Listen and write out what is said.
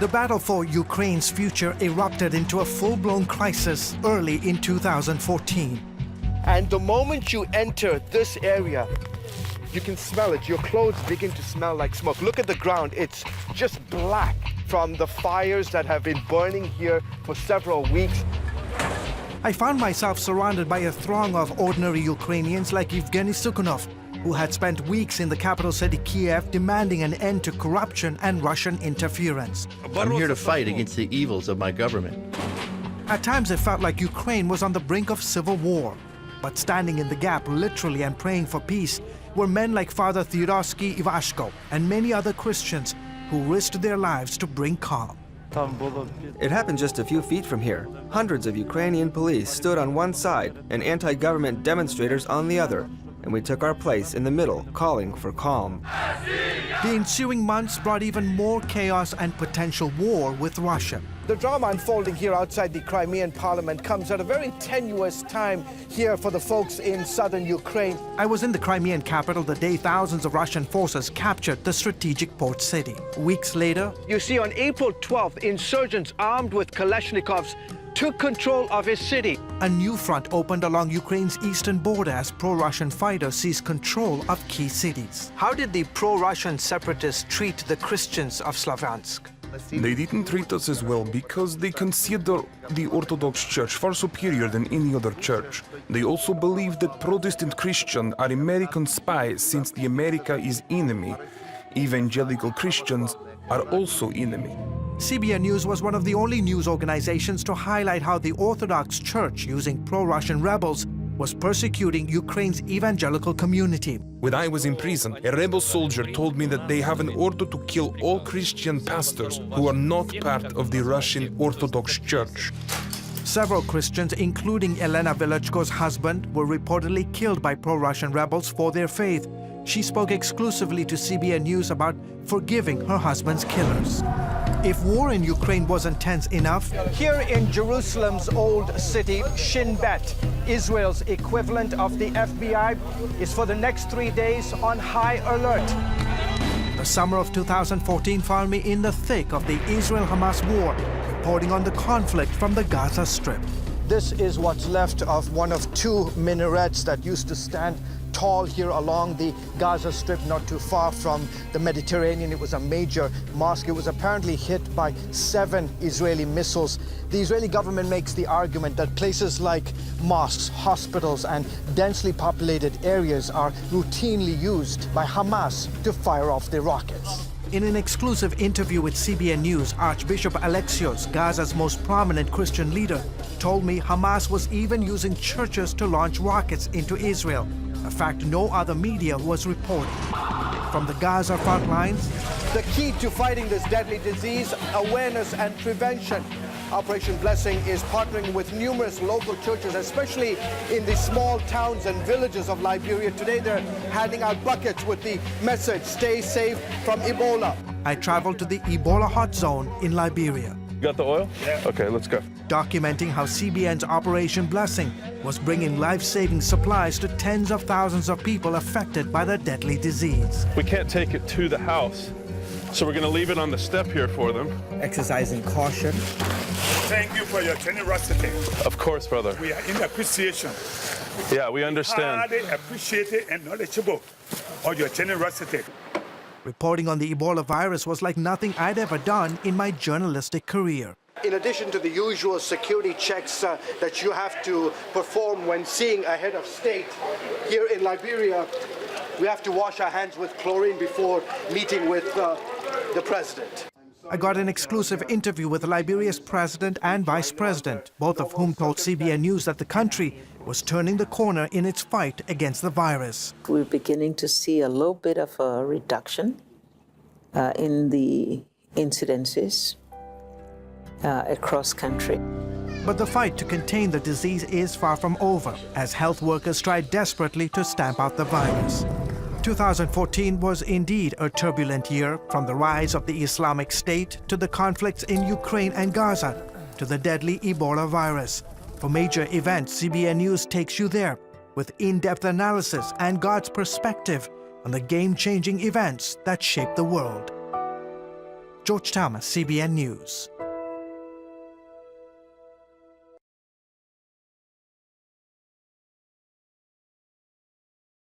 The battle for Ukraine's future erupted into a full-blown crisis early in 2014. And the moment you enter this area, you can smell it. Your clothes begin to smell like smoke. Look at the ground. It's just black from the fires that have been burning here for several weeks. I found myself surrounded by a throng of ordinary Ukrainians like Evgeny Sukhanov, who had spent weeks in the capital city Kiev demanding an end to corruption and Russian interference. I'm here to fight against the evils of my government. At times it felt like Ukraine was on the brink of civil war. But standing in the gap, literally, and praying for peace were men like Father Theodorsky Ivashko and many other Christians who risked their lives to bring calm. It happened just a few feet from here. Hundreds of Ukrainian police stood on one side and anti-government demonstrators on the other, and we took our place in the middle, calling for calm. The ensuing months brought even more chaos and potential war with Russia. The drama unfolding here outside the Crimean parliament comes at a very tenuous time here for the folks in southern Ukraine. I was in the Crimean capital the day thousands of Russian forces captured the strategic port city. Weeks later, you see, on April 12th, insurgents armed with Kalashnikovs took control of his city. A new front opened along Ukraine's eastern border as pro-Russian fighters seized control of key cities. How did the pro-Russian separatists treat the Christians of Slavyansk? They didn't treat us as well because they consider the Orthodox Church far superior than any other church. They also believe that Protestant Christians are American spies since the America is enemy. Evangelical Christians are also enemy. CBN News was one of the only news organizations to highlight how the Orthodox Church, using pro-Russian rebels, was persecuting Ukraine's evangelical community. When I was in prison, a rebel soldier told me that they have an order to kill all Christian pastors who are not part of the Russian Orthodox Church. Several Christians, including Elena Velichko's husband, were reportedly killed by pro-Russian rebels for their faith. She spoke exclusively to CBN News about forgiving her husband's killers. If war in Ukraine wasn't tense enough, here in Jerusalem's old city, Shin Bet, Israel's equivalent of the FBI, is for the next 3 days on high alert. The summer of 2014 found me in the thick of the Israel-Hamas war, reporting on the conflict from the Gaza Strip. This is what's left of one of two minarets that used to stand tall here along the Gaza Strip, not too far from the Mediterranean. It was a major mosque. It was apparently hit by 7 Israeli missiles. The Israeli government makes the argument that places like mosques, hospitals, and densely populated areas are routinely used by Hamas to fire off their rockets. In an exclusive interview with CBN News, Archbishop Alexios, Gaza's most prominent Christian leader, told me Hamas was even using churches to launch rockets into Israel, a fact no other media was reporting. From the Gaza front lines, the key to fighting this deadly disease, awareness and prevention. Operation Blessing is partnering with numerous local churches, especially in the small towns and villages of Liberia. Today they're handing out buckets with the message, stay safe from Ebola. I traveled to the Ebola hot zone in Liberia. You got the oil? Yeah. Okay, let's go. Documenting how CBN's Operation Blessing was bringing life-saving supplies to tens of thousands of people affected by the deadly disease. We can't take it to the house, so we're going to leave it on the step here for them. Exercising caution. Thank you for your generosity. Of course, brother. We are in appreciation. Yeah, we understand. Highly appreciated and knowledgeable of your generosity. Reporting on the Ebola virus was like nothing I'd ever done in my journalistic career. In addition to the usual security checks that you have to perform when seeing a head of state, here in Liberia, we have to wash our hands with chlorine before meeting with the president. I got an exclusive interview with Liberia's president and vice president, both of whom told CBN News that the country was turning the corner in its fight against the virus. We're beginning to see a little bit of a reduction in the incidences across country. But the fight to contain the disease is far from over, as health workers try desperately to stamp out the virus. 2014 was indeed a turbulent year, from the rise of the Islamic State to the conflicts in Ukraine and Gaza to the deadly Ebola virus. For major events, CBN News takes you there with in-depth analysis and God's perspective on the game-changing events that shape the world. George Thomas, CBN News.